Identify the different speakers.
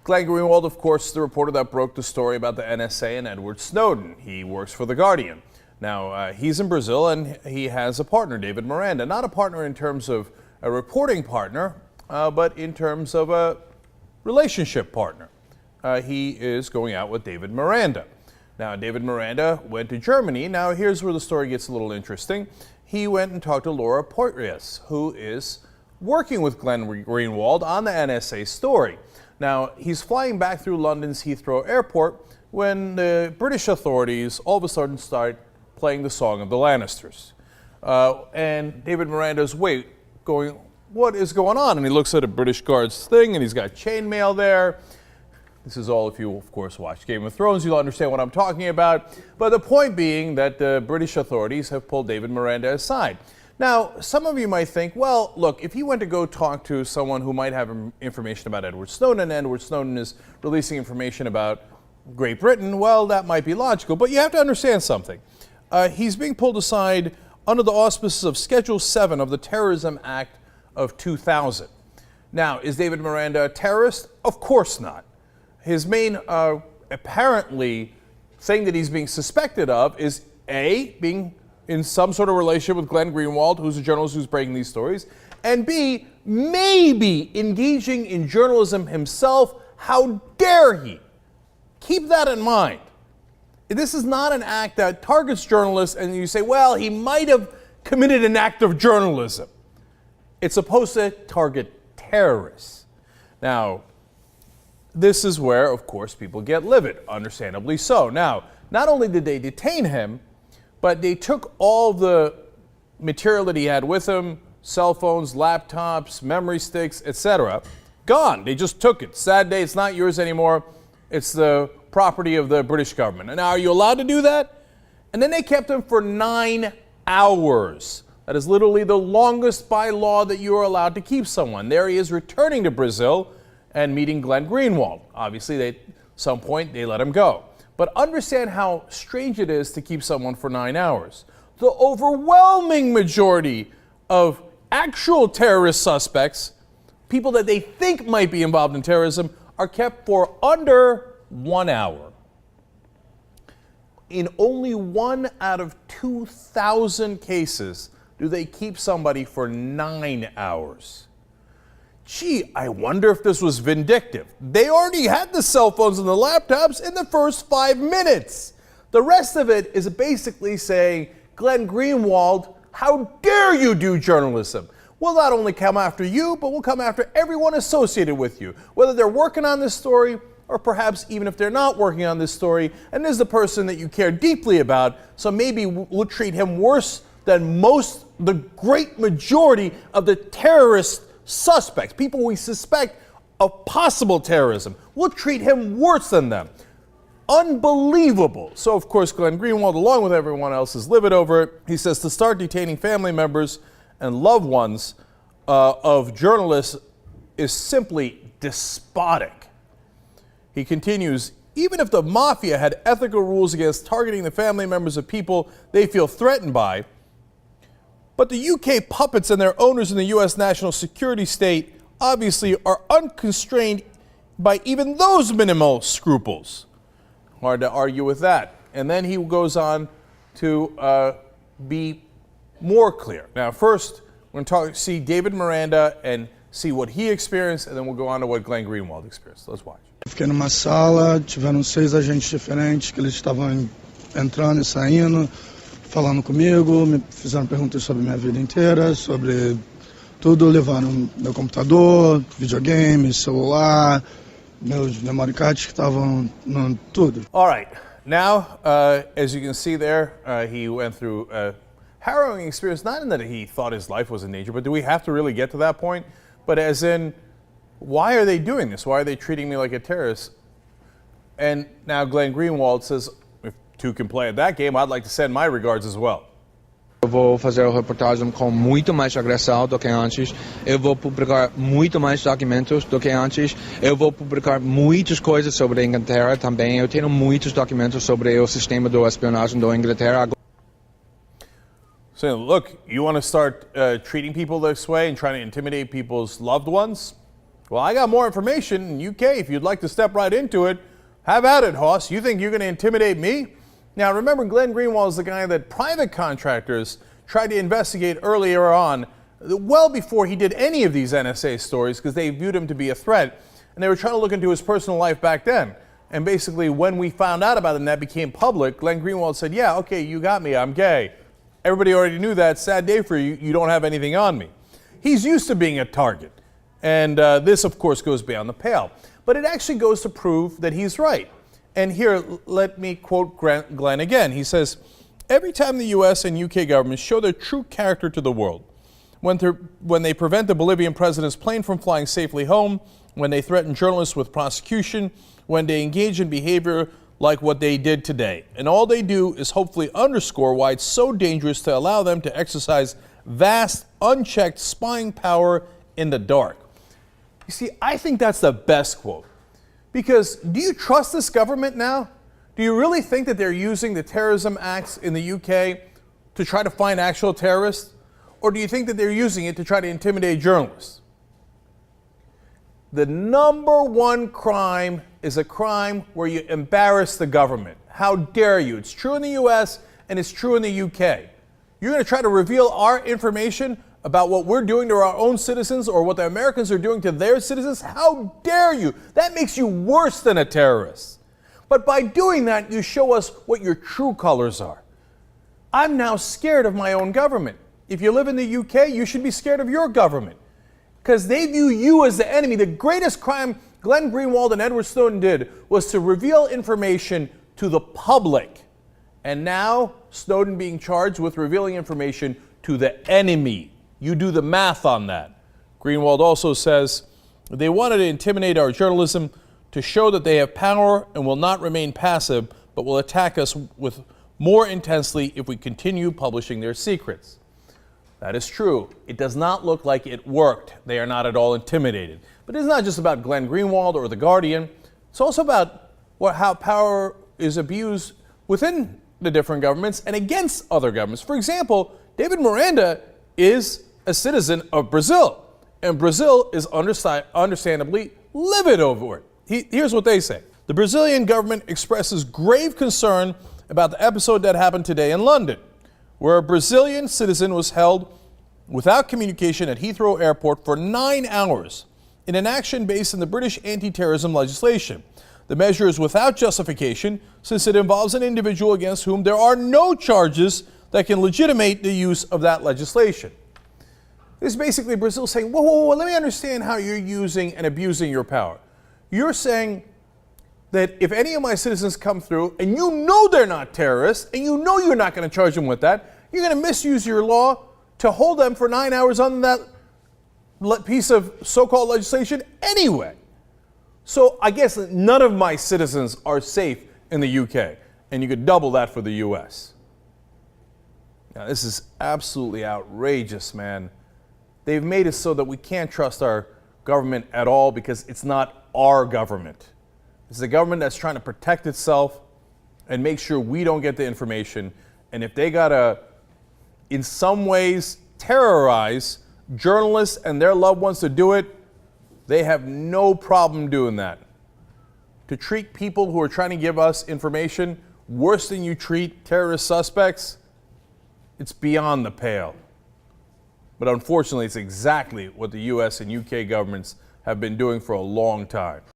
Speaker 1: Glenn Greenwald, of course, is the reporter that broke the story about the NSA and Edward Snowden. He works for The Guardian. Now, he's in Brazil and he has a partner, David Miranda. Not a partner in terms of a reporting partner, but in terms of a relationship partner. He is going out with David Miranda. Now, David Miranda went to Germany. Now, here's where the story gets a little interesting. He went and talked to Laura Porteous, who is working with Glenn Greenwald on the NSA story. Now, he's flying back through London's Heathrow airport when the British authorities all of a sudden start playing the song of the Lannisters. And David Miranda's going, what is going on? And he looks at a British Guards thing and he's got chainmail there. This is all, if you, of course, watch Game of Thrones, you'll understand what I'm talking about. But the point being that the British authorities have pulled David Miranda aside. Now, some of you might think, well, look, if he went to go talk to someone who might have information about Edward Snowden, and Edward Snowden is releasing information about Great Britain, well, that might be logical. But you have to understand something. He's being pulled aside under the auspices of Schedule 7 of the Terrorism Act of 2000. Now, is David Miranda a terrorist? Of course not. His main, apparently, thing that he's being suspected of is A, being in some sort of relationship with Glenn Greenwald, who's a journalist who's breaking these stories, and B, maybe engaging in journalism himself. How dare he? Keep that in mind. This is not an act that targets journalists and you say, well, he might have committed an act of journalism. It's supposed to target terrorists. Now, this is where, of course, people get livid, understandably so. Now, not only did they detain him, but they took all the material that he had with him, cell phones, laptops, memory sticks, etc. Gone. They just took it. Sad day, it's not yours anymore. It's the property of the British government. And now, are you allowed to do that? And then they kept him for 9 hours. That is literally the longest by law that you are allowed to keep someone. There he is returning to Brazil and meeting Glenn Greenwald. Obviously, at some point, they let him go. But understand how strange it is to keep someone for 9 hours. The overwhelming majority of actual terrorist suspects, people that they think might be involved in terrorism, are kept for under 1 hour. In only 1 out of 2,000 cases do they keep somebody for 9 hours. Gee, I wonder if this was vindictive. They already had the cell phones and the laptops in the first 5 minutes. The rest of it is basically saying, Glenn Greenwald, how dare you do journalism? We'll not only come after you, but we'll come after everyone associated with you, whether they're working on this story or perhaps even if they're not working on this story, and this is the person that you care deeply about, so maybe we'll treat him worse than the great majority of the terrorist suspects, people we suspect of possible terrorism. We'll treat him worse than them. Unbelievable. So, of course, Glenn Greenwald, along with everyone else, is livid over it. He says to start detaining family members and loved ones of journalists is simply despotic. He continues, even if the mafia had ethical rules against targeting the family members of people they feel threatened by, but the UK puppets and their owners in the US national security state obviously are unconstrained by even those minimal scruples. Hard to argue with that. And then he goes on to be more clear. Now, first, we're going to see David Miranda and see what he experienced, and then we'll go on to what Glenn Greenwald experienced. Let's watch.
Speaker 2: Fiquei numa sala, tiveram 6 agentes diferentes que eles estavam entrando e saindo, falando comigo, me fizeram perguntas sobre minha vida inteira, sobre tudo, levaram meu computador, videogame, celular, meus memory cards que estavam, tudo.
Speaker 1: All right. Now, as you can see there, he went through a harrowing experience, not in that he thought his life was in danger, but do we have to really get to that point? But as in, why are they doing this? Why are they treating me like a terrorist? And now Glenn Greenwald says, if two can play at that game, I'd like to send my regards as well.
Speaker 3: Eu vou fazer a reportagem com muito mais agressão do que antes. Eu vou publicar muito mais documentos do que antes. Eu vou publicar muitas coisas sobre a Inglaterra também. Eu tenho muitos documentos sobre o sistema de espionagem da Inglaterra.
Speaker 1: So, look, you want to start treating people this way and trying to intimidate people's loved ones? Well, I got more information in UK. If you'd like to step right into it, have at it, Hoss. You think you're going to intimidate me? Now, remember, Glenn Greenwald is the guy that private contractors tried to investigate earlier on, well before he did any of these NSA stories, because they viewed him to be a threat. And they were trying to look into his personal life back then. And basically, when we found out about it and that became public, Glenn Greenwald said, yeah, okay, you got me, I'm gay. Everybody already knew that. Sad day for you. You don't have anything on me. He's used to being a target. And this, of course, goes beyond the pale. But it actually goes to prove that he's right. And here, let me quote Glenn again. He says, every time the U.S. and U.K. governments show their true character to the world, when they prevent the Bolivian president's plane from flying safely home, when they threaten journalists with prosecution, when they engage in behavior like what they did today. And all they do is hopefully underscore why it's so dangerous to allow them to exercise vast, unchecked spying power in the dark. You see, I think that's the best quote. Because do you trust this government now? Do you really think that they're using the terrorism acts in the UK to try to find actual terrorists? Or do you think that they're using it to try to intimidate journalists? The number one crime is a crime where you embarrass the government. How dare you? It's true in the US and it's true in the UK. You're going to try to reveal our information about what we're doing to our own citizens or what the Americans are doing to their citizens? How dare you? That makes you worse than a terrorist. But by doing that, you show us what your true colors are. I'm now scared of my own government. If you live in the UK, you should be scared of your government, because they view you as the enemy. The greatest crime Glenn Greenwald and Edward Snowden did was to reveal information to the public. And now Snowden being charged with revealing information to the enemy. You do the math on that. Greenwald also says they wanted to intimidate our journalism to show that they have power and will not remain passive, but will attack us with more intensely if we continue publishing their secrets. That is true. It does not look like it worked. They are not at all intimidated. But it's not just about Glenn Greenwald or The Guardian. It's also about how power is abused within the different governments and against other governments. For example, David Miranda is a citizen of Brazil, and Brazil is understandably livid over it. Here's what they say. The Brazilian government expresses grave concern about the episode that happened today in London, where a Brazilian citizen was held without communication at Heathrow Airport for 9 hours in an action based in the British anti-terrorism legislation. The measure is without justification since it involves an individual against whom there are no charges that can legitimate the use of that legislation. This is basically Brazil saying, whoa, let me understand how you're using and abusing your power. You're saying that if any of my citizens come through and you know they're not terrorists and you know you're not going to charge them with that, you're going to misuse your law to hold them for 9 hours on that piece of so-called legislation anyway. So I guess none of my citizens are safe in the UK, and you could double that for the US. Now, this is absolutely outrageous, man. They've made it so that we can't trust our government at all because it's not our government. It's the government that's trying to protect itself and make sure we don't get the information. And if they gotta, in some ways, terrorize journalists and their loved ones to do it, they have no problem doing that. To treat people who are trying to give us information worse than you treat terrorist suspects, it's beyond the pale. But unfortunately, it's exactly what the US and UK governments have been doing for a long time.